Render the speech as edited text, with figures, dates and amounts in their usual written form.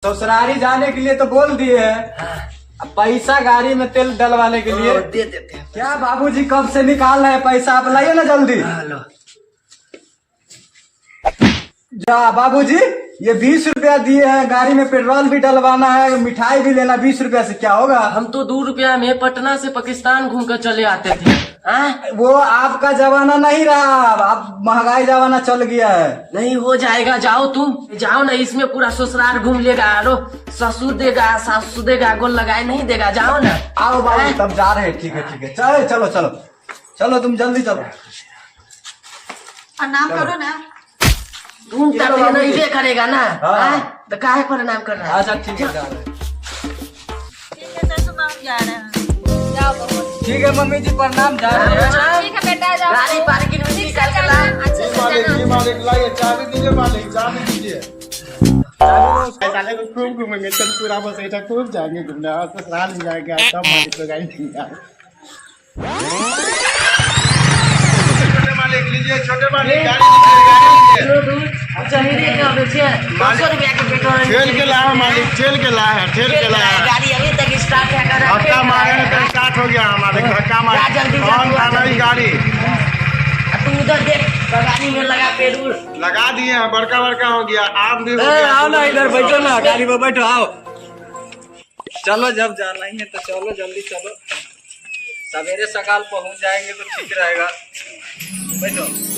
ससुरारी जाने के लिए तो बोल दिए है। अब पैसा गाड़ी में तेल डलवाने के लिए दे देते हैं। क्या बाबूजी कब से निकाल रहे हैं पैसा, आप लाइए ना जल्दी। हेलो जा बाबूजी, ये 20 रुपया दिए हैं, गाड़ी में पेट्रोल भी डलवाना है, मिठाई भी लेना, 20 रुपया से क्या होगा। हम तो 2 रुपया में पटना से पाकिस्तान घूम कर चले आते थे। वो आपका जमाना नहीं रहा, अब महंगाई जमाना चल गया है। नहीं हो जाएगा, जाओ तुम जाओ ना, इसमें पूरा ससुराल घूम लेगा। अरे ससुर देगा सासू देगा, गोल लगाए नहीं देगा, जाओ ना। आओ बाबू, तब जा रहे हैं। ठीक है ठीक है, चलो चलो चलो चलो, तुम जल्दी चलो। प्रणाम करो ना। तुम तक नहीं करेगा ना। हाँ। तो काहे प्रणाम कर रहा है? अच्छा ठीक है, जा रहे हैं। ठीक है ससुर, हम जा रहे हैं। जाओ बहू। ठीक है मम्मी जी, प्रणाम, जा रहे हैं। ठीक है बेटा, जाओ। गाड़ी पार्किंग में ठीक निकाल से के जाना, ला। अच्छे से जाना। मालिक लाइए, चाबी दीजिए मालिक, चाबी दीजिए। साले को खूब घूमेंगे, चंदपुरा बस ऐसा खूब जाएंगे घूमने, और ससुराल में जाएंगे, सब मालिक को गाड़ी देंगे। छोटे मालिक लीजिए, छोटे मालिक गाड़ी लीजिए। चलिए क्या बेचे 200 रुपया के पेट्रोल ठेल के लाया मालिक, ठेल के लाया है, ठेल के लाया है। गाड़ी अभी तक स्टार्ट है कर धक्का मारे तो स्टार्ट हो गया हमारे, धक्का मारे। जा जल्दी, जा। कौन था नई गाड़ी तू उधर देख, गाड़ी में लगा पेट्रोल लगा दिए हैं, बड़का बड़का हो गया, आम भी हो ए, गया। आओ ना इधर, बैठो ना, गाड़ी में बैठो, आओ। चलो, जब जाना ही है तो चलो, जल्दी चलो, सवेरे सकाल पहुंच जाएंगे तो ठीक रहेगा। बैठो।